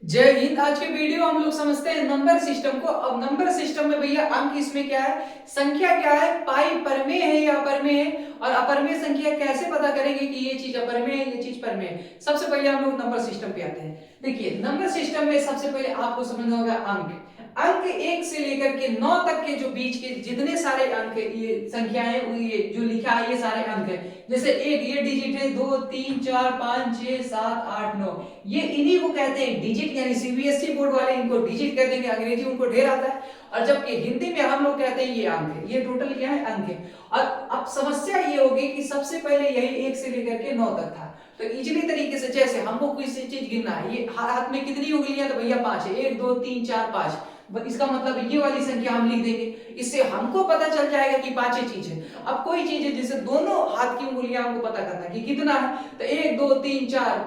जय हिंद। आज के वीडियो हम लोग समझते हैं नंबर सिस्टम को। अब नंबर सिस्टम में भैया अंक इसमें क्या है, संख्या क्या है, पाई परमेय है या अपरमेय है, और अपरमेय संख्या कैसे पता करेंगे कि ये चीज अपरमेय है ये चीज परमेय है। सबसे पहले हम लोग नंबर सिस्टम पे आते हैं। देखिए नंबर सिस्टम में सबसे पहले आपको समझना होगा अंक। अंक 1 से लेकर के 9 तक के जो बीच के जितने सारे अंक ये संख्याएं ये जो लिखा है ये सारे अंक है। जैसे एक ये डिजिट है, 2 3 4 5 6 7 8 9, ये इन्हीं को कहते हैं डिजिट, यानी सीबीएसई बोर्ड वाले इनको डिजिट कहते हैं, अंग्रेजी उनको ढेर आता है, और जबकि हिंदी में हम लोग कहते हैं ये अंक है। ये टोटल क्या है, अंक है। और अब समस्या ये होगी कि सबसे पहले यही 1 से लेकर के 9 तक था, तो इजली तरीके से जैसे हमको कोई चीज गिनना है, ये हाथ में कितनी उंगलियां, तो भैया 5 है, 1 2 3 4 5, इसका मतलब ये वाली संख्या हम लिख देंगे, इससे हमको पता चल जाएगा कि 5 चीज है। अब कोई चीज है जिसे दोनों हाथ की उंगलियां हमको पता करना है कि कितना है, तो 1 2 3 4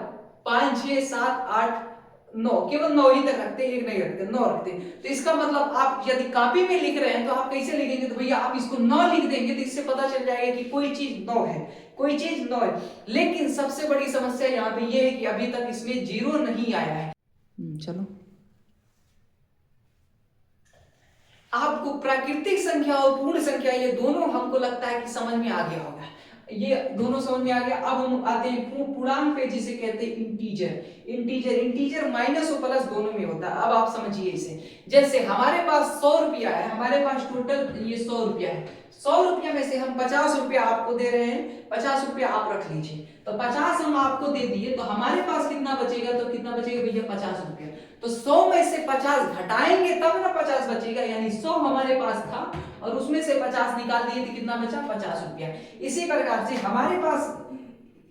5 6 7 8 9, केवल 9 ही तक रखते हैं, 1 नहीं रखते, 9 रखते हैं। तो इसका मतलब आप यदि कॉपी में लिख रहे हैं तो आप कैसे लिखेंगे, तो भैया आप इसको 9 लिख देंगे, तो इससे पता चल जाएगा कि कोई चीज 9 है, कोई चीज 9 है। लेकिन सबसे बड़ी समस्या यहाँ पे ये है कि अभी तक इसमें 0 नहीं आया है। चलो, आपको प्राकृतिक संख्या और पूर्ण संख्या ये दोनों हमको लगता है कि समझ में आ गया होगा, ये दोनों समझ में आ गया। अब हम आते हैं पूर्णांक पे, जिसे कहते हैं इंटीजर। इंटीजर माइनस और प्लस दोनों में होता है। अब आप समझिए इसे, जैसे हमारे पास 100 रुपया है, हमारे पास टोटल ये 100 रुपया है, 100 रुपया में से हम 50 रुपया आपको दे रहे हैं, 50 रुपया आप रख लीजिए, तो 50 हम आपको दे दिए, तो हमारे पास कितना बचेगा, तो कितना बचेगा भैया 50 रुपया। तो 100 में से 50 घटाएंगे तब ना 50 बचेगा, यानी 100 हमारे पास था और उसमें से 50 निकाल दिए तो कितना बचा, 50 रुपया। इसी प्रकार से हमारे पास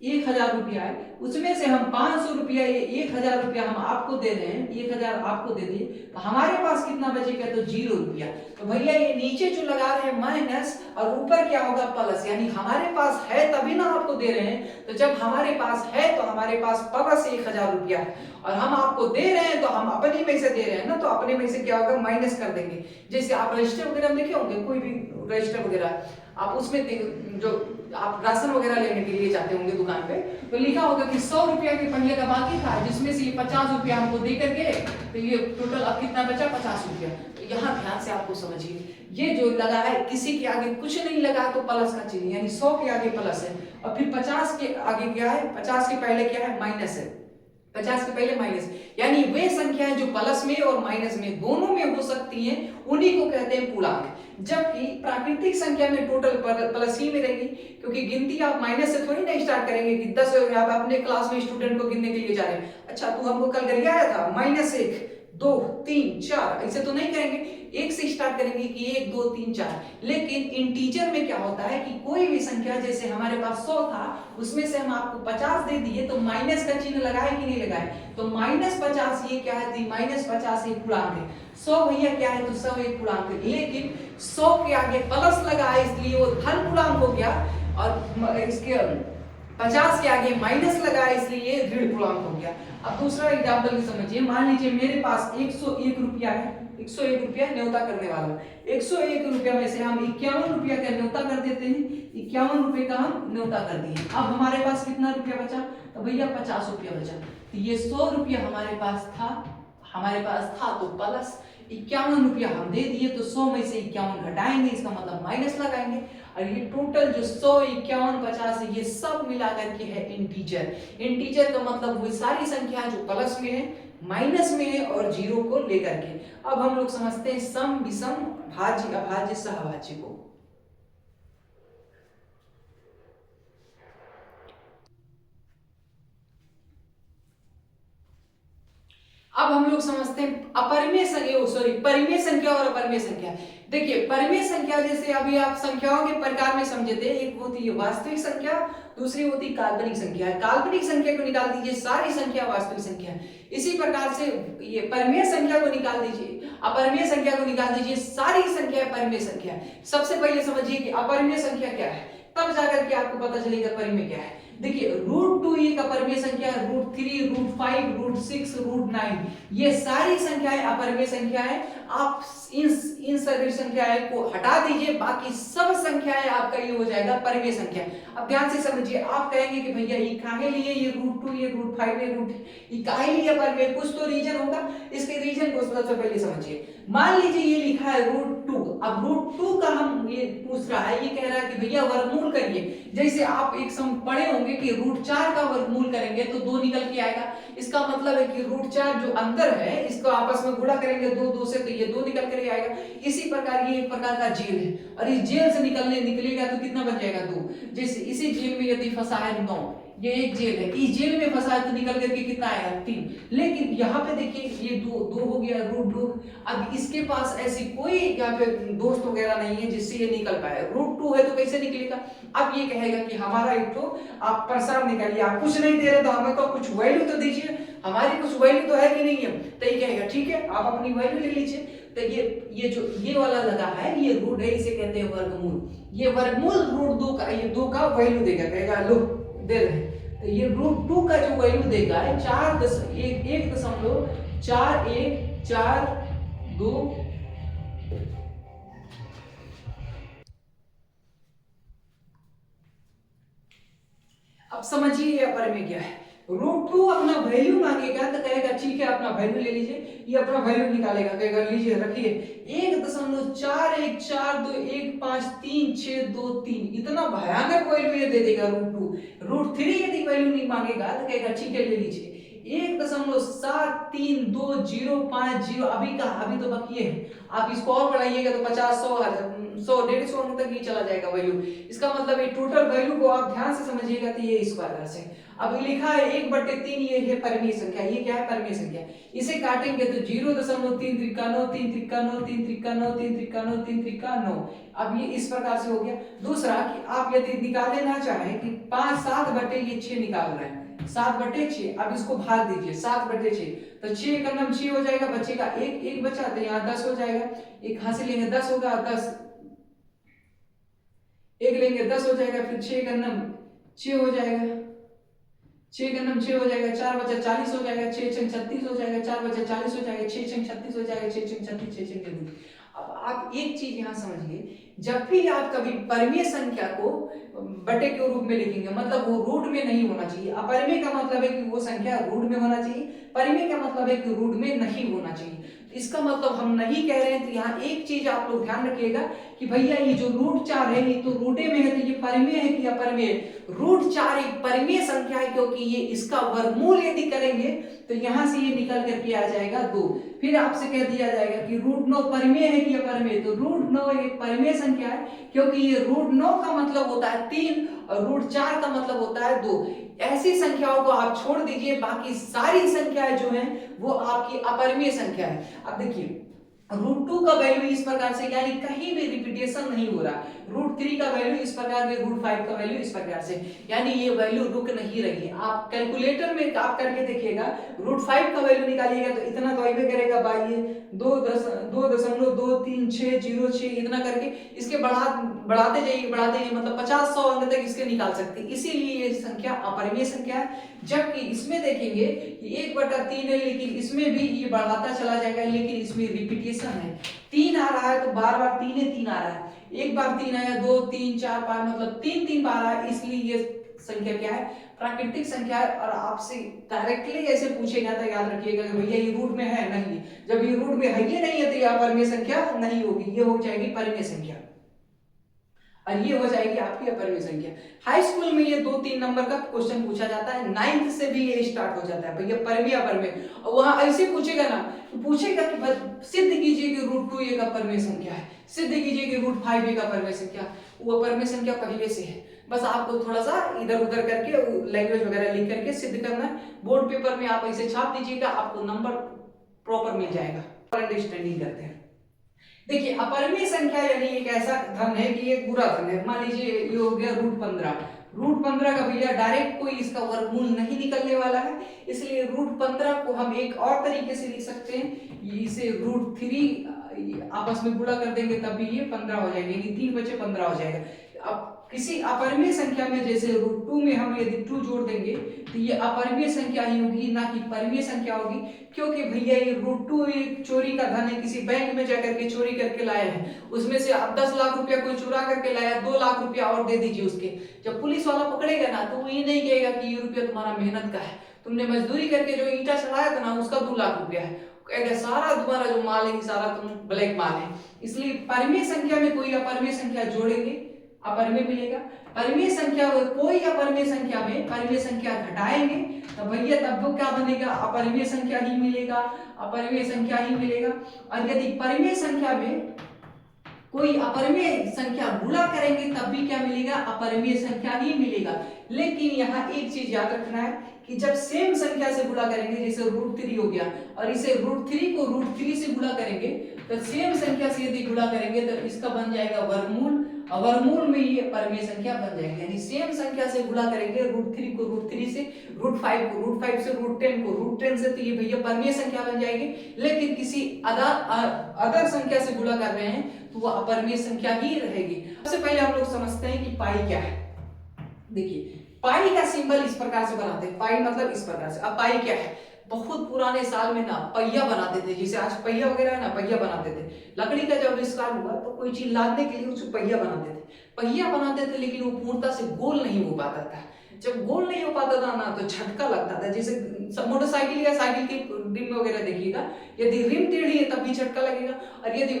1000 रुपया है, उसमें से हम 500 रुपया, ये 1000 रुपया हम आपको दे रहे हैं, 1000 आपको दे दिए, तो हमारे पास कितना बचेगा, तो 0 रुपया। तो भैया ये नीचे जो लगा रहे हैं माइनस और ऊपर क्या होगा, प्लस, यानी हमारे पास है तभी ना आपको दे रहे हैं, तो जब हमारे पास है तो हमारे पास प्लस 1000 रुपया है, और हम आपको दे रहे हैं तो हम अपने में से दे रहे हैं ना, तो अपने में से क्या होगा, माइनस कर देंगे। जैसे आप रजिस्टर वगैरह देखे होंगे, कोई भी रजिस्टर वगैरह आप उसमें जो आप राशन वगैरह लेने के लिए जाते होंगे दुकान पे, तो लिखा होगा कि 100 रुपया के पहले का बाकी था, जिसमें से ये 50 रुपया हमको दे करके, तो ये टोटल अब कितना बचा, 50 रुपया। तो यहाँ ध्यान से आपको समझिए, ये जो लगा है किसी के आगे कुछ नहीं लगा तो प्लस का चिन्ह, यानी 100 के आगे प्लस है, और फिर 50 के आगे क्या है, 50 के पहले क्या है, माइनस है, 50 के पहले माइनस, यानी वे संख्याएं जो प्लस में और माइनस में दोनों में हो सकती हैं, उन्हीं को कहते हैं पूर्णांक। जबकि प्राकृतिक संख्या में टोटल प्लस ही में रहेगी, क्योंकि गिनती आप माइनस से थोड़ी ना स्टार्ट करेंगे कि 10 आप अपने क्लास में स्टूडेंट को गिनने के लिए जा रहे हैं, अच्छा तू हमको कल करके आया था, -1 2 3 4, ऐसे तो नहीं करेंगे, 1 से स्टार्ट करेंगे कि 1 2 3 4। लेकिन इंटीजर में क्या होता है कि कोई भी संख्या, जैसे हमारे पास 100 था, उसमें से हम आपको 50 दे दिए, तो माइनस का चिन्ह लगाए कि नहीं लगाए, तो -50 ये क्या है, -50 एक पूर्णांक है, 100 भैया क्या है, तो 100 एक पूर्णांक है। लेकिन 100 के आगे प्लस लगा है, इसलिए वो धन पूर्णांक हो गया, और इसके 50 के आगे माइनस लगा है, इसलिए ये ऋण पूर्णांक हो गया। अब दूसरा एग्जांपल समझिए, मान लीजिए मेरे पास 101 रुपया है, 101 रुपया न्योता करने वाला, 101 रुपया में से हम 51 रुपया का न्योता कर देते हैं, 51 रुपए का हम न्योता कर दिए। अब हमारे पास कितना रुपया बचा, तो भैया 50 रुपया बचा। तो ये 100 रुपया हमारे पास था तो प्लस 51 रुपया हम दे दिए, तो 100 में से 51 घटाएंगे, इसका मतलब माइनस लगाएंगे, और ये टोटल जो 100 51 50 ये सब मिलाकर के है इंटीजर। इंटीजर का मतलब वो सारी संख्या जो प्लस में है, माइनस में है, और 0 को लेकर के। अब हम लोग समझते हैं सम विषम भाज्य अभाज्य सहभाज्य को। अब हम लोग समझते हैं अपरिमेय संख्या, सॉरी परिमेय संख्या और अपरिमेय संख्या। देखिए परिमेय संख्या, जैसे अभी आप संख्याओं के प्रकार में समझे थे, एक होती है वास्तविक संख्या, दूसरी होती काल्पनिक संख्या। काल्पनिक संख्या को निकाल दीजिए, सारी संख्या वास्तविक संख्या। इसी प्रकार से ये परिमेय संख्या को निकाल दीजिए, अपरिमेय संख्या को निकाल दीजिए, सारी संख्या परिमेय संख्या। सबसे पहले समझिए कि अपरिमेय संख्या क्या है, तब जाकर के आपको पता चलेगा परिमेय क्या है। देखिए √2 ये एक अपरिमेय संख्या है, √3, √5, √6, √9 ये सारी संख्याएं अपरिमेय संख्या है। आप इन सभी संख्याएं को हटा दीजिए, बाकी सब संख्याएं आपका ये हो जाएगा परिमेय संख्या। अब ध्यान से समझिए, आप कहेंगे कि भैया ये काहे लिए ये √2 ये √5 ये काहे लिए परिमेय, कुछ तो रीजन होगा। इसके रीजन को सबसे पहले समझिए। मान लीजिए ये लिखा है √2, अब √2 का हम ये पूछ रहा है, ये कह रहा है कि भैया वर्गमूल करिए। जैसे आप एक सम पढ़े होंगे कि √4 का वर्गमूल करेंगे तो 2 निकल के आएगा। इसका मतलब है कि √4 जो अंदर है इसको आपस में गुणा करेंगे 2 से, तो ये 2 निकल कर आएगा। इसी प्रकार ये एक प्रकार का जेल है, और इस जेल से निकलेगा तो कितना बन जाएगा 2। जैसे इसी जेल में यदि फंसा है 9, ये एक जेल है, इस जेल में फंसा है तो निकल करके कितना आएगा 3। लेकिन यहाँ पे देखिए ये 2 हो गया √2। अब इसके पास ऐसी कोई यहाँ पे दोस्त वगैरह नहीं है जिससे ये निकल पाए। √2 है तो कैसे निकलेगा। अब ये कहेगा कि हमारा एक तो आप प्रसार निकालिए, आप कुछ नहीं दे रहे तो हमें को कुछ वैल्यू तो दीजिए, हमारी कुछ वैल्यू तो है कि नहीं है। तो ये कहेगा ठीक है आप अपनी वैल्यू ले लीजिए। तो ये जो ये वाला लगा है ये रूट है, इसे कहते हैं वर्गमूल। ये वर्गमूल √2 का, ये 2 का वैल्यू देगा, कहेगा लो दे रहे। तो ये √2 का जो वैल्यू देगा है 1.4142। अब समझिए ये अपरिमेय क्या है। √2 अपना वैल्यू मांगेगा तो कहेगा ठीक है अपना वैल्यू ले लीजिए, ये अपना वैल्यू निकालेगा, कहेगा लीजिए रखिए 1.41536323 इतना भयानक वैल्यू ये दे देगा √2। √3 यदि वैल्यू नहीं मांगेगा तो कहेगा ठीक है ले लीजिए 1.732050। अभी तो बाकी है, आप इसको और बढ़ाइएगा तो 50 100 150 अंक तक ही चला जाएगा वैल्यू। इसका मतलब ये टोटल वैल्यू को आप ध्यान से समझिएगा तो ये इस प्रकार से। अब लिखा है 1/3, ये है परिमेय संख्या। ये क्या है परिमेय संख्या, इसे काटेंगे तो 0.3539393939393। अब ये इस प्रकार से हो गया। दूसरा कि आप यदि निकालना ना चाहें कि 5/7/6 निकाल रहे हैं, 7/6, अब इसको भाग दीजिए 7/6, तो 6 का नाम 6 हो जाएगा, बचेगा 1 बचा तो यहाँ 10 हो जाएगा। एक हाथ से लेंगे 10 होगा, 10 एक लेंगे 10 हो जाएगा, फिर 6 का नाम 6 हो जाएगा, 6 का नाम 6 हो जाएगा, 4 बचा 40 हो जाएगा, 6 छंग 36 हो जाएगा, 4 बचा 40 हो जाएगा, 6 छंग 36 हो जाएगा, 6 छंग 36, 6 छंग 36। अब आप एक चीज यहाँ समझिए, जब भी आप कभी परिमेय संख्या को बटे के रूप में लिखेंगे मतलब वो रूट में नहीं होना चाहिए। अपरिमेय का मतलब है कि वो संख्या रूट में होना चाहिए, परिमेय का मतलब है कि रूट में नहीं होना चाहिए। इसका मतलब हम नहीं कह रहे हैं। तो यहाँ एक चीज आप लोग ध्यान रखिएगा कि भैया ये जो √4 है ये तो रूटे में है, तो ये परिमेय है कि अपरिमेय। √4 एक परिमेय संख्या है क्योंकि ये इसका वर्गमूल यदि करेंगे तो यहाँ से ये निकल करके आ जाएगा 2। फिर आपसे कह दिया जाएगा कि √9 परिमेय है कि अपरिमेय, तो √9 एक परिमेय संख्या है क्योंकि ये √9 का मतलब होता है 3 और √4 का मतलब होता है 2। ऐसी संख्याओं को आप छोड़ दीजिए, बाकी सारी संख्याएं जो हैं वो आपकी अपरिमेय संख्या है। अब देखिए √2 का वैल्यू इस प्रकार से, यानी कहीं भी रिपीटेशन नहीं हो रहा। √3 का वैल्यू इस प्रकार से, √5 का वैल्यू इस प्रकार से, यानी ये वैल्यू रुक नहीं रही है। आप कैलकुलेटर में आप करके देखिएगा, √5 का वैल्यू निकालिएगा तो इतना तो आइए करेगा, 2.2230606 इतना करके इसके बढ़ाते जाइए मतलब 50-100 अंक तक इसके निकाल सकते हैं। इसीलिए ये संख्या अपरिमेय संख्या है। जबकि इसमें देखेंगे 1/3 है, लेकिन इसमें भी ये बढ़ाता चला जाएगा, लेकिन इसमें रिपीटेशन है। 3 आ रहा है तो बार-बार 3 आ रहा है, एक बार 3 आया, 2 3 4 5 मतलब 3 बार आया, इसलिए ये संख्या क्या है प्राकृतिक संख्या है। और आपसे डायरेक्टली ऐसे पूछेगा तो याद रखिएगा कि भैया ये रूट में है नहीं, जब ये रूट में है ये नहीं है तो ये अपरिमेय संख्या नहीं होगी, ये हो जाएगी परिमेय संख्या और ये हो जाएगी आपकी अपरिमेय संख्या। हाई स्कूल में ये 2-3 नंबर का क्वेश्चन पूछा जाता है, 9th से भी ये स्टार्ट हो जाता है भैया परिमेय अपरिमेय। और वहां ऐसे पूछेगा ना, तो पूछेगा कि सिद्ध कीजिए कि √2 एक अपरिमेय संख्या है, सिद्ध कीजिए कि √5 एक अपरिमेय संख्या। वो अपरिमेय संख्या पहले से है, बस आपको थोड़ा सा इधर उधर करके लैंग्वेज वगैरह लिख करके सिद्ध करना है। बोर्ड पेपर में आप ऐसे छाप दीजिएगा, आपको नंबर प्रॉपर मिल जाएगा। अंडरस्टैंडिंग करते हैं। देखिए अपरिमेय संख्या यानी एक ऐसा धन है कि एक बुरा धन है। मान लीजिए ये हो गया √15 का भैया डायरेक्ट कोई इसका वर्गमूल नहीं निकलने वाला है, इसलिए √15 को हम एक और तरीके से लिख सकते हैं, इसे √3 आपस में गुणा कर देंगे तब भी ये 15 हो जाएंगे, 3 बचे 15 हो जाएगा। अब किसी अपरिमेय संख्या में जैसे √2 में हम यदि 2 जोड़ देंगे तो ये अपरिमेय संख्या ही होगी, ना कि परिमेय संख्या होगी, क्योंकि भैया ये √2 एक चोरी का धन है, किसी बैंक में जाकर के चोरी करके लाया है, उसमें से अब 10 लाख रुपया कोई चुरा करके लाया, 2 लाख रुपया और दे दीजिए उसके। जब पुलिस वाला पकड़ेगा ना तो वो ये नहीं कहेगा कि ये रुपया तुम्हारा मेहनत का है, तुमने मजदूरी करके जो ईंटा चढ़ाया था ना उसका 2 लाख रुपया है, कहेगा सारा तुम्हारा जो माल है सारा तुम ब्लैक माल है। इसलिए परिमेय संख्या में कोई अपरिमेय संख्या जोड़ेंगे अपरिमेय मिलेगा, परिमेय संख्या कोई अपरिमेय संख्या में परिमेय संख्या घटाएंगे तो भैया तब वो क्या बनेगा, अपरिमेय संख्या ही मिलेगा, अपरिमेय संख्या ही मिलेगा। और यदि परिमेय संख्या में कोई अपरिमेय संख्या गुणा करेंगे तब भी क्या मिलेगा, अपरिमेय संख्या ही मिलेगा। लेकिन यहाँ एक चीज याद रखना है कि जब सेम संख्या से गुणा करेंगे, जैसे √3 हो गया और इसे √3 को √3 से गुणा करेंगे तो सेम संख्या से यदि गुणा करेंगे तो इसका बन जाएगा वर्गमूल, और वर्गमूल में ये परिमेय संख्या बन जाएगी। यानी सेम संख्या से गुणा करेंगे √3 को √3 से, √5 को √5 से, √10 को √10 से, तो ये भैया परिमेय संख्या बन जाएगी। लेकिन किसी अदर संख्या से गुणा कर रहे हैं तो वो अपरिमेय संख्या ही रहेगी। सबसे पहले हम लोग समझते हैं कि पाई क्या है। देखिए पाई का सिंबल इस प्रकार से बनाते हैं, पाई मतलब इस प्रकार से। अब पाई क्या है, बहुत पुराने साल में ना पहिया बनाते थे, जैसे आज पहिया वगैरह है ना, पहिया बनाते थे। लकड़ी का जब आविष्कार हुआ तो कोई चीज लादने के लिए उसको पहिया बनाते थे, पहिया बनाते थे, लेकिन वो पूर्णता से गोल नहीं हो पाता था। जब गोल नहीं हो पाता था ना तो झटका लगता था, जैसे मोटरसाइकिल या साइकिल की रिम वगैरह देखिएगा, यदि रिम टेढ़ी है तब भी झटका लगेगा, और यदि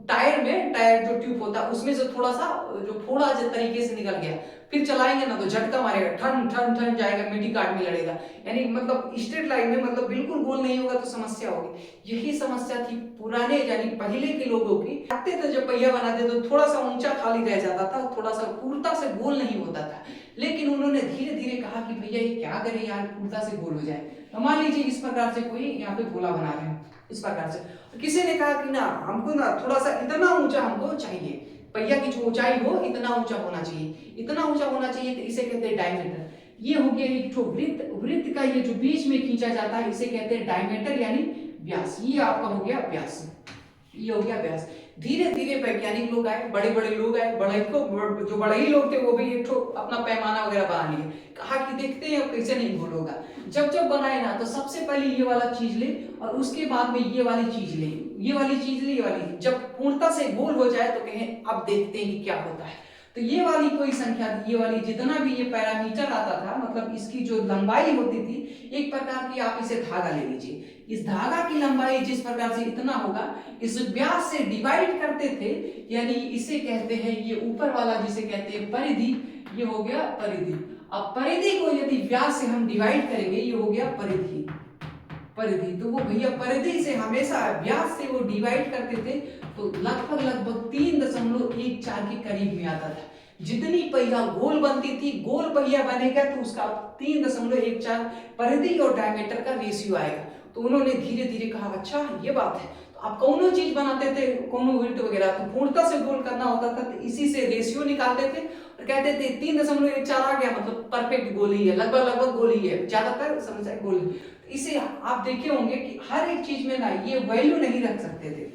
टायर में टायर जो ट्यूब होता है उसमें से थोड़ा सा जो फोड़ा तरीके से निकल गया फिर चलाएंगे ना तो झटका मारेगा, ठन ठन ठन जाएगा, मिट्टी काट में लड़ेगा। यानी मतलब स्ट्रेट लाइन में मतलब बिल्कुल गोल नहीं होगा तो समस्या होगी। यही समस्या थी पुराने यानी पहले के लोगों की। आते थे जब पहिया बनाते तो थोड़ा सा ऊंचा खाली रह जाता था, थोड़ा सा पूर्णता से गोल नहीं होता था। लेकिन उन्होंने धीरे धीरे कहा कि भैया ये क्या करें यार, पूर्णता से गोल हो जाए। तो मान लीजिए इस प्रकार से कोई यहाँ पे गोला बना रहे हैं इस प्रकार से, तो किसी ने कहा कि ना हमको ना थोड़ा सा इतना ऊंचा हमको चाहिए, पहिया की जो ऊंचाई हो इतना ऊंचा होना चाहिए, इतना ऊंचा होना चाहिए, तो इसे कहते हैं डायमीटर। ये हो गया एक वृत्त, वृत्त का ये जो बीच में खींचा जाता है इसे कहते हैं डायमीटर यानी व्यास। ये आपका हो गया व्यास, ये हो गया व्यास। धीरे धीरे वैज्ञानिक लोग आए, बड़े बड़े लोग आए, जो बड़े ही लोग थे वो भी एक अपना पैमाना वगैरह बना लिए, कहा कि देखते हैं कैसे नहीं गोल होगा। जब जब बनाए ना तो सबसे पहले ये वाला चीज ले और उसके बाद में ये वाली चीज ले, ये वाली चीज ले, ये वाली, जब पूर्णता से गोल हो जाए तो कहें अब देखते हैं कि क्या होता है। तो ये वाली कोई संख्या, ये वाली जितना भी ये पैरामीटर आता था, मतलब इसकी जो लंबाई होती थी, एक प्रकार की आप इसे धागा ले लीजिए, इस धागा की लंबाई जिस प्रकार से इतना होगा, इस व्यास से डिवाइड करते थे, यानी इसे कहते हैं, ये ऊपर वाला जिसे कहते हैं परिधि, ये हो गया परिधि। अब परिधि को यदि व्यास से हम डिवाइड करेंगे, ये हो गया परिधि, परिधि। तो वो भैया परिधि से हमेशा व्यास से वो डिवाइड करते थे, तो लगभग 3.14 के करीब में आता था। जितनी पहिया गोल बनती थी, गोल पहिया बनेगा तो उसका 3.14 परिधि और डायमीटर का रेशियो आएगा। तो उन्होंने धीरे धीरे कहा अच्छा ये बात है, तो आप कौनो चीज बनाते थे, कौनो उल्ट वगैरह, तो पूर्णता से गोल करना होता था, तो इसी से रेशियो निकालते थे और कहते थे 3.14 आ गया मतलब परफेक्ट गोल ही है, लगभग गोल ही है, ज्यादातर समझ गोल। इसे आप देखे होंगे कि हर एक चीज में ना ये वैल्यू नहीं रख सकते थे,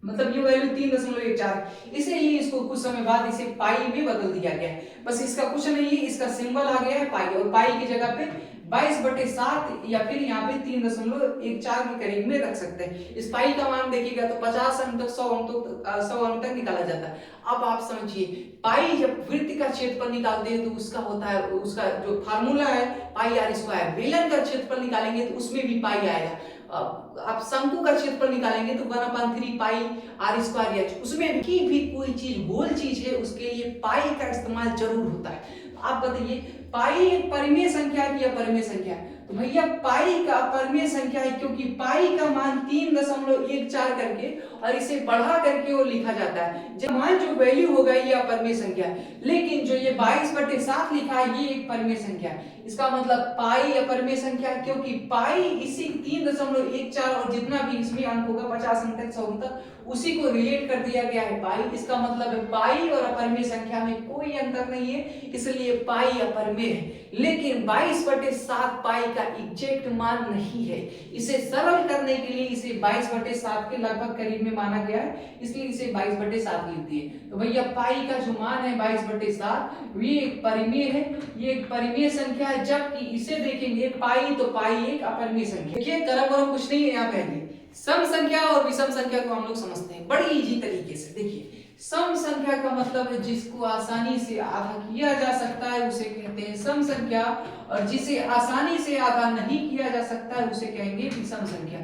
मतलब ये वैल्यू 3.14, इसीलिए इसको कुछ समय बाद इसे पाई में बदल दिया गया है। बस इसका कुछ नहीं है, इसका सिंबल आ गया है पाई, और पाई की जगह पे 22/7 या फिर यहाँ पे 3.14 के करीब में रख सकते हैं। इस पाई का मान देखिएगा तो 50 अंक तक 100 अंक तक निकाला जाता है। अब आप समझिए पाई जब वृत्त का क्षेत्रफल निकालते हैं तो उसका होता है, उसका जो फार्मूला है पाई आर स्क्वायर। बेलन का क्षेत्रफल निकालेंगे तो उसमें भी पाई आएगा। आप शंकु का क्षेत्रफल निकालेंगे तो 1/3 पाई आर स्क्वायर एच, उसमें भी कोई चीज गोल चीज है उसके लिए पाई का इस्तेमाल जरूर होता है। आप बताइए पाई एक परिमेय संख्या है कि अपरिमेय संख्या है? तो भैया पाई का अपरिमेय संख्या है, क्योंकि पाई का मान 3.14 करके और इसे बढ़ा करके वो लिखा जाता है। जब मान जो वैल्यू होगा ये अपरिमेय संख्या है, लेकिन जो ये 22/7 लिखा है ये एक परिमेय संख्या है। इसका मतलब पाई अपरिमेय संख्या है, क्योंकि पाई इसी 3.14 और जितना भी इसमें अंक होगा 50 अंक तक 100 अंक तक उसी को रिलेट कर दिया गया है पाई। इसका मतलब है पाई और अपरिमेय संख्या में कोई अंतर नहीं है, इसलिए पाई अपरिमेय है। लेकिन 22/7 पाई का एग्जैक्ट मान नहीं है। इसे सरल करने के लिए इसे 22/7 के लगभग करीब में माना गया है, इसलिए इसे 22/7 लिख दिए। तो भैया पाई का जो मान है 22/7 ये एक परिमेय है, ये एक परिमेय संख्या है। जबकि इसे देखेंगे पाई तो पाई एक अपरिमेय संख्या। देखिए क्रम वरम कुछ नहीं है यहाँ पे। सम संख्या और विषम संख्या को हम लोग समझते हैं बड़ी इजी तरीके से। देखिए सम संख्या का मतलब है जिसको आसानी से आधा किया जा सकता है उसे कहते हैं सम संख्या, और जिसे आसानी से आधा नहीं किया जा सकता है उसे कहेंगे विषम संख्या।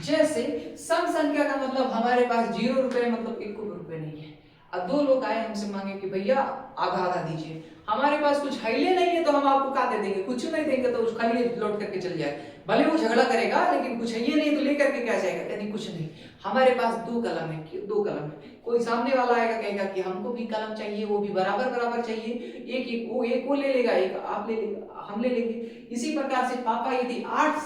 जैसे सम संख्या का मतलब हमारे पास 0 रुपए मतलब 1 रुपए नहीं है। अब 2 लोग आए हमसे मांगे कि भैया आधा आधा दीजिए, हमारे पास कुछ हईले नहीं है तो हम आपको क्या दे देंगे, कुछ नहीं देंगे तो खाली लौट करके चल जाए। भले वो झगड़ा करेगा लेकिन कुछ है नहीं तो लेकर के क्या जाएगा, यानी कुछ नहीं। हमारे पास 2 कलम है, 2 कलम है, कोई सामने वाला आएगा कहेगा कि हमको भी कलम चाहिए, वो भी बराबर बराबर चाहिए, एक वो ले लेगा, एक आप ले लेगा, हम ले लेंगे। इसी प्रकार से पापा यदि 8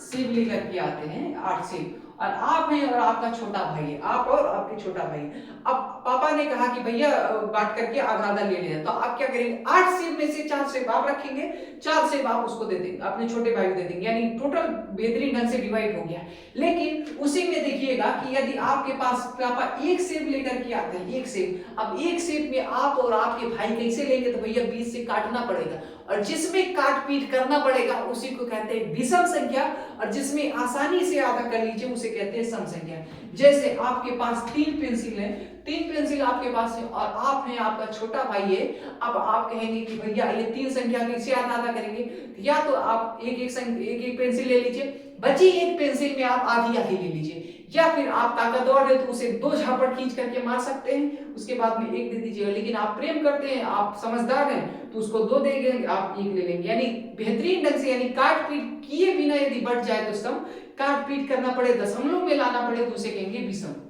सेब लेकर के आते हैं, 8 सेब, और आप हैं और आपका छोटा भाई है, आप और आपके छोटा भाई। अब पापा ने कहा कि भैया बांट करके आधा आधा ले लेना, तो आप क्या करेंगे, 8 सेब में से 4 सेब आप रखेंगे, 4 सेब आप उसको दे देंगे, अपने छोटे भाई को दे देंगे, यानी टोटल बेहतरीन ढंग से डिवाइड हो गया। लेकिन उसी में देखिएगा कि यदि आपके पास पापा 1 सेब लेकर के आते हैं, 1 सेब, अब 1 सेब में आप और आपके भाई कैसे लेंगे, तो भैया 20 से काटना पड़ेगा, और जिसमें काट पीट करना पड़ेगा उसी को कहते हैं विषम संख्या, और जिसमें आसानी से आधा कर लीजिए उसे कहते हैं सम संख्या। जैसे आपके पास 3 पेंसिल है, 3 पेंसिल आपके पास है और आप हैं, आपका छोटा भाई है। अब आप कहेंगे कि भैया ये 3 संख्या कैसे आधा आधा करेंगे, या तो आप एक पेंसिल ले लीजिए, बची एक पेंसिल में आप आधी आधी ले लीजिए, या फिर आप ताकतवर है तो उसे 2 झापट खींच करके मार सकते हैं, उसके बाद में 1 दे दीजिएगा। लेकिन आप प्रेम करते हैं, आप समझदार हैं, तो उसको 2 देंगे, आप 1 ले लेंगे। यानी बेहतरीन ढंग से, यानी काट पीट किए बिना यदि बढ़ जाए तो सम, काट पीट करना पड़े, दशमलव में लाना पड़े तो उसे कहेंगे विषम।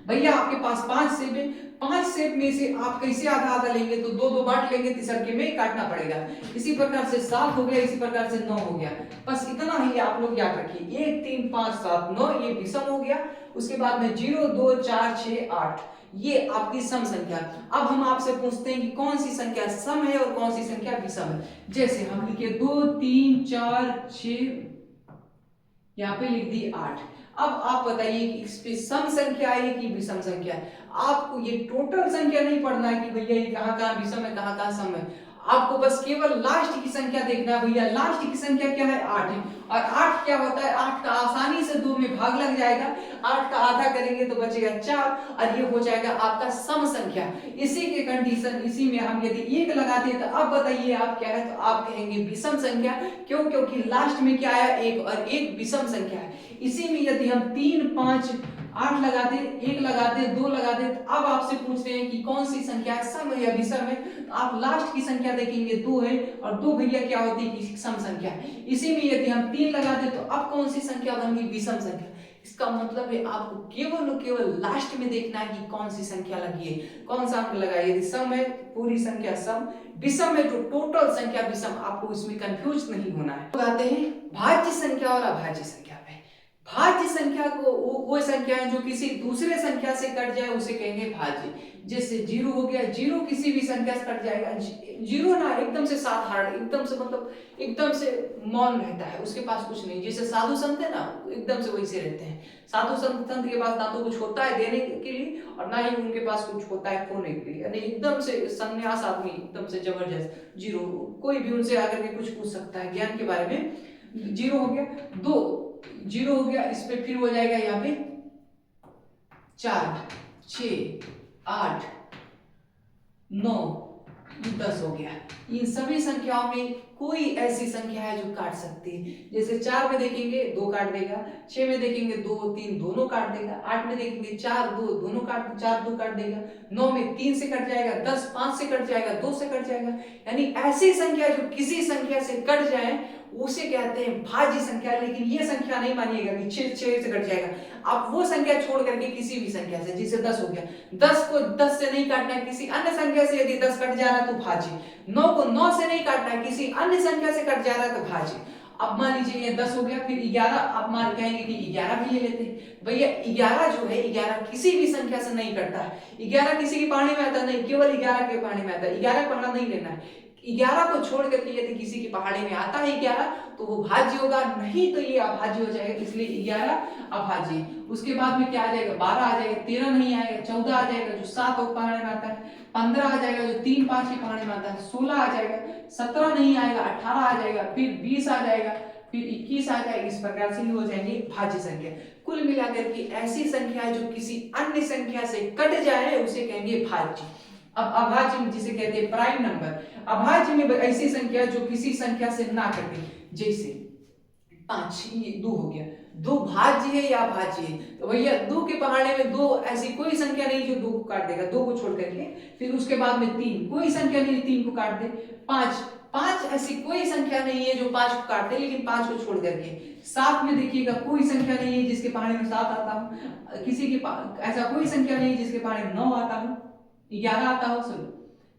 भैया आपके पास 5 सेब है, 5 सेब में से आप कैसे आधा आधा लेंगे, तो 2 बांट लेंगे, तीसरे में काटना पड़ेगा। इसी प्रकार से 7 हो गया, इसी प्रकार से 9 हो गया। बस इतना ही आप लोग याद रखिए, 1 3 5 7 9 ये विषम हो गया। उसके बाद में 0 2 4 6 8 ये आपकी सम संख्या। अब हम आपसे पूछते हैं कि कौन सी संख्या सम है और कौन सी संख्या विषम है। जैसे हम लिखे 2 3 4 6, यहाँ पे लिख दी 8। अब आप बताइए कि इस पे सम संख्या है कि विषम संख्या है। आपको ये टोटल संख्या नहीं पढ़ना है कि भैया ये कहाँ कहाँ विषम है कहाँ कहाँ सम है, आपको बस केवल लास्ट की संख्या देखना है। भैया लास्ट की संख्या क्या है, 8 है, और 8 क्या होता है, 8 का आसानी से 2 में भाग लग जाएगा, 8 का आधा करेंगे तो बचेगा 4, और ये हो जाएगा आपका सम संख्या। इसी के कंडीशन, इसी में हम यदि 1 लगाते हैं तो अब बताइए आप क्या है, तो आप कहेंगे विषम संख्या। क्यों, क्योंकि लास्ट में क्या आया, 1, और 1 विषम संख्या है। इसी में यदि हम 3 5 8 लगा दे, 1 लगा दे, 2 लगा दे, तो अब आपसे पूछते हैं कि कौन सी संख्या है, सम या विषम है, तो आप लास्ट की संख्या देखेंगे 2 है, और 2 भैया क्या होती है कि सम संख्या है। इसी में यदि हम 3 लगा दे तो अब कौन सी संख्या बन गई, विषम संख्या। इसका मतलब है आपको केवल और केवल लास्ट में देखना है कि कौन सी संख्या लगी है, कौन सा अंक लगा है। यदि सम है पूरी संख्या सम, विषम है तो टोटल संख्या विषम। आपको इसमें कंफ्यूज नहीं होना है। तो आते हैं भाज्य संख्या और अभाज्य संख्या पे। भाज्य संख्या को वो संख्या है जो किसी दूसरे संख्या से कट जाए उसे कहेंगे भाज्य। जैसे 0 हो गया, 0 किसी भी संख्या से कट जाएगा। 0 ना एकदम से साधारण, एकदम से मतलब एकदम से मौन रहता है, उसके पास कुछ नहीं। जैसे साधु संत है ना, एकदम से वैसे रहते हैं। साधु संत के पास ना तो कुछ होता है देने के लिए और ना ही उनके पास कुछ होता है खोने के लिए, यानी एकदम से सन्यास आदमी, एकदम से जबरदस्त। 0 कोई भी उनसे आकर के कुछ पूछ सकता है ज्ञान के बारे में। 0 हो गया, 2 0 हो गया, इस पे फिर हो जाएगा यहाँ पे 4 6 8 9 10 हो गया। इन सभी संख्याओं में कोई ऐसी संख्या है जो काट सकती है। जैसे 4 में देखेंगे 2 काट देगा, 6 में देखेंगे 2 3 दोनों काट देगा, 8 में देखेंगे 4 2 दोनों काट 4 2 काट देगा, 9 में 3 से कट जाएगा, 10 5 से कट जाएगा, 2 से कट जाएगा। यानी ऐसी संख्या जो किसी संख्या से कट जाए उसे कहते हैं भाज्य संख्या। लेकिन ये संख्या नहीं मानिएगा कि 6 से कट जाएगा। आप वो संख्या छोड़ करके किसी भी संख्या से, जैसे 10 हो गया, 10 को 10 से नहीं काटना है, किसी अन्य संख्या से यदि 10 कट जा रहा है तो भाज्य। 9 को 9 से नहीं काटना है, किसी अन्य संख्या से कट जा रहा है तो भाज्य। अब मान लीजिए ये 10 हो गया, फिर 11, अब मान कहेंगे कि 11 भी ले लेते हैं। भैया 11 जो है, 11 किसी भी संख्या से नहीं कटता है। 11 किसी के पहाड़े में आता नहीं, केवल 11 के पहाड़े में आता है। 11 का पहाड़ा नहीं लेना है। 11 को छोड़ करके यदि किसी के पहाड़े में आता है 11 तो वो भाज्य होगा, नहीं तो ये अभाज्य हो जाएगा, इसलिए 11 अभाज्य। उसके बाद में क्या आ जाएगा, 12 आ जाएगा, 13 नहीं आएगा, 14 आ जाएगा जो 7 और पहाड़े में आता है, 15 आ जाएगा जो 3 5 के पहाड़े में आता है, 16 आ जाएगा, 17 नहीं आएगा, 18 आ जाएगा, फिर 20 आ जाएगा, फिर 21 आ जाएगा। इस प्रकार से हो जाएंगे भाज्य संख्या। कुल मिलाकर के ऐसी संख्या जो किसी अन्य संख्या से कट जाए उसे कहेंगे भाज्य। अब अभाज्य जिसे कहते हैं प्राइम नंबर। अभाज्य में ऐसी संख्या जो किसी संख्या से ना कटे, जैसे 5, ये 2 हो गया, 2 भाज्य है या भाज्य है, तो भैया 2 के पहाड़े में 2 ऐसी कोई संख्या नहीं जो 2 को काट देगा, 2 को छोड़ करके। फिर उसके बाद में 3, कोई संख्या नहीं 3 को काट दे। 5 ऐसी कोई संख्या नहीं है जो 5 को काट दे, लेकिन 5 को छोड़ करके। 7 में देखिएगा कोई संख्या नहीं है जिसके पहाड़े में 7 आता हो, किसी के ऐसा कोई संख्या नहीं है जिसके पहाड़े में 9 आता हो, 11 आता हो, सॉरी।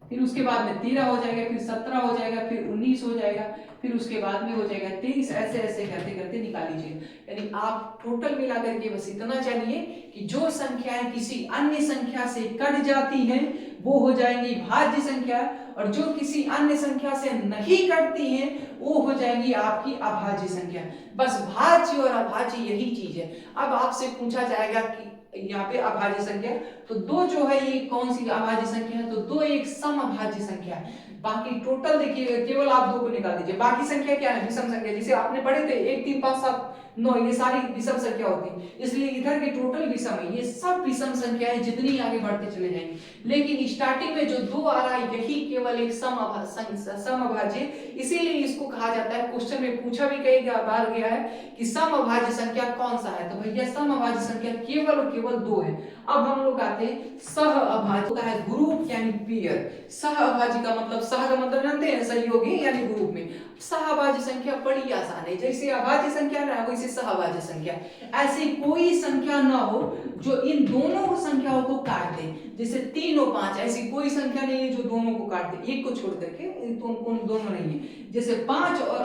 फिर उसके बाद में 13 हो जाएगा, फिर 17 हो जाएगा, फिर 19 हो जाएगा, फिर उसके बाद में हो जाएगा 23। ऐसे ऐसे करते करते निकाल लीजिए। यानी आप टोटल मिलाकर के बस इतना जानिए कि जो संख्याएं किसी अन्य संख्या से कट जाती हैं वो हो जाएंगी भाज्य संख्या, और जो किसी अन्य संख्या से नहीं कटती हैं वो हो जाएंगी आपकी अभाज्य संख्या। बस भाज्य और अभाज्य यही चीज है। अब आपसे पूछा जाएगा कि यहाँ पे अभाज्य संख्या, तो 2 जो है ये कौन सी अभाज्य संख्या है, तो 2 एक समअभाज्य संख्या है। बाकी टोटल देखिए केवल आप 2 को निकाल दीजिए, बाकी संख्या क्या है, विषम संख्या। जिसे आपने पढ़े थे 1 3 5 7 9, ये सारी विषम संख्या होती है, इसलिए इधर के टोटल विषम है। ये सब विषम संख्याएं जितनी आगे बढ़ते चले जाएंगे, लेकिन स्टार्टिंग में जो 2 आ रहा है यही केवल एक समअभाज्य, इसीलिए इसको कहा जाता है। क्वेश्चन में पूछा भी कई बार गया है कि समअभाज्य संख्या कौन सा है, तो भैया समअभाज्य संख्या केवल और केवल 2 है। अब हम लोग आते हैं सहअभाज्य, होता है ग्रुप यानी पेयर। सहअभाज्य का मतलब, सह का मतलब जानते हैं सहयोगी यानी ग्रुप में। सहअभाज्य संख्या बड़ी आसान है, जैसे अभाज्य संख्या ना वैसे सहअभाज्य संख्या। ऐसी कोई संख्या ना हो जो इन दोनों संख्याओं को काट दे, जैसे 3 और 5 ऐसी कोई संख्या नहीं है जो दोनों को काट दे, एक को छोड़ करके दोनों नहीं है। जैसे 5 और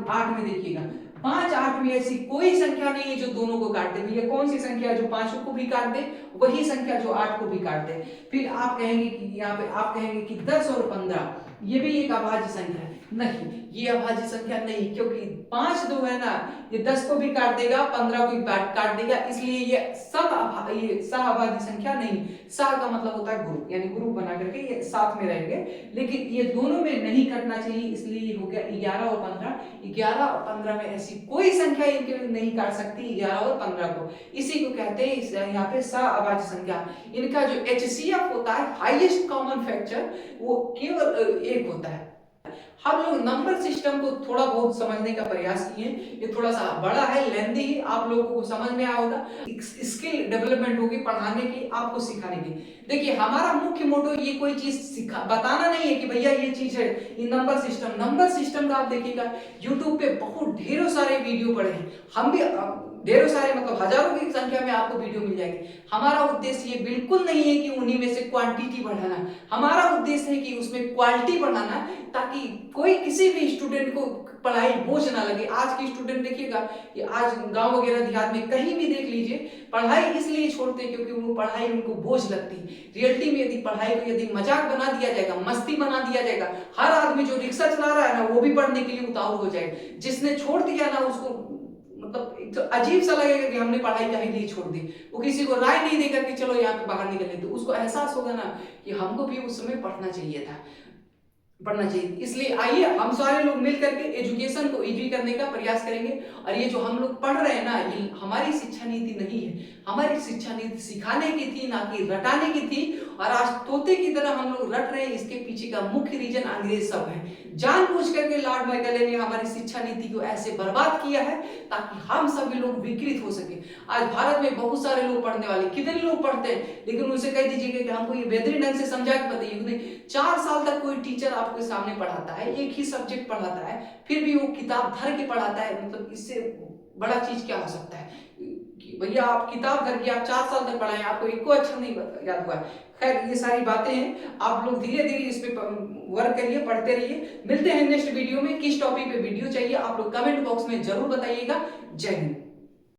8 में देखिएगा, 5 8 में ऐसी कोई संख्या नहीं है जो दोनों को काट दे। भैया कौन सी संख्या जो 5 को भी काट दे, वही संख्या जो 8 को भी काट दे। फिर आप कहेंगे कि यहाँ पे आप कहेंगे कि 10 और 15 ये भी एक अभाज्य संख्या है, नहीं ये अभाज्य संख्या नहीं, क्योंकि 5 2 है ना, ये 10 को भी काट देगा, 15 को भी काट देगा, इसलिए ये सहअभाज्य संख्या नहीं। सह का मतलब होता है ग्रुप, यानी ग्रुप बना करके ये साथ में रहेंगे, लेकिन ये दोनों में नहीं कटना चाहिए, इसलिए ये हो गया 11 और 15। 11 और 15 में ऐसी कोई संख्या इनके नहीं काट सकती 11 और 15 को, इसी को कहते हैं यहाँ पे सहअभाज्य संख्या। इनका जो HCF होता है, हाईएस्ट कॉमन फैक्टर, वो केवल 1 होता है। हम लोग नंबर सिस्टम को थोड़ा बहुत समझने का प्रयास किए, ये थोड़ा सा बड़ा है, लेंथी ही, आप लोगों को समझ में आया होगा। स्किल डेवलपमेंट होगी पढ़ाने की, आपको सिखाने की। देखिए हमारा मुख्य मोटो ये कोई चीज बताना नहीं है कि भैया ये चीज है, ये नंबर सिस्टम का आप देखिएगा यूट्यूब पे बहुत ढेरों सारे वीडियो पड़े हैं, हम भी ढेरों सारे मतलब हजारों की संख्या में आपको वीडियो मिल जाएगी। हमारा उद्देश्य ये बिल्कुल नहीं है कि उन्हीं में से क्वांटिटी बढ़ाना, हमारा उद्देश्य है कि उसमें क्वालिटी बढ़ाना, ताकि कोई किसी भी स्टूडेंट को पढ़ाई बोझ ना लगे। आज के स्टूडेंट देखिएगा कि आज गांव वगैरह देहात में कहीं भी देख लीजिए, पढ़ाई इसलिए छोड़ते हैं क्योंकि वो पढ़ाई उनको बोझ लगती है। रियलिटी में यदि पढ़ाई को यदि मजाक बना दिया जाएगा, मस्ती बना दिया जाएगा, हर आदमी जो रिक्शा चला रहा है ना वो भी पढ़ने के लिए उतावल हो जाएगा। जिसने छोड़ दिया ना उसको मतलब एक तो अजीब सा लगेगा कि हमने पढ़ाई काहे लिए छोड़ दी। वो किसी को राय नहीं देगा कि चलो यहाँ पे बाहर निकलने, तो उसको एहसास होगा ना कि हमको भी उस समय पढ़ना चाहिए था, पढ़ना चाहिए। इसलिए आइए हम सारे लोग मिल करके एजुकेशन को इजी करने का प्रयास करेंगे। और ये जो हम लोग पढ़ रहे हैं ना, ये हमारी शिक्षा नीति नहीं है, हमारी शिक्षा नीति सिखाने की थी ना कि रटाने की थी। और आज तोते की तरह हम लोग रट रहे हैं, इसके पीछे का मुख्य रीजन अंग्रेज सब है। जानबूझ करके लॉर्ड मैकले ने हमारी शिक्षा नीति को ऐसे बर्बाद किया है ताकि हम सभी लोग विकृत हो सके। आज भारत में बहुत सारे लोग पढ़ने वाले, कितने लोग पढ़ते हैं, लेकिन उनसे कह दीजिएगा कि हमको ये बेहतरीन ढंग से समझा के बताइए। 4 साल तक कोई टीचर आपके सामने पढ़ाता है, एक ही सब्जेक्ट पढ़ाता है, फिर भी वो किताब धर के पढ़ाता है, मतलब इससे बड़ा चीज क्या हो सकता है। भैया आप किताब धर के आप 4 साल तक पढ़ाए, आपको एक को अक्षर नहीं याद हुआ। खैर ये सारी बातें हैं, आप लोग धीरे धीरे इस पे वर्क करिए, पढ़ते रहिए। मिलते हैं नेक्स्ट वीडियो में। किस टॉपिक पे वीडियो चाहिए आप लोग कमेंट बॉक्स में जरूर बताइएगा। जय हिंद।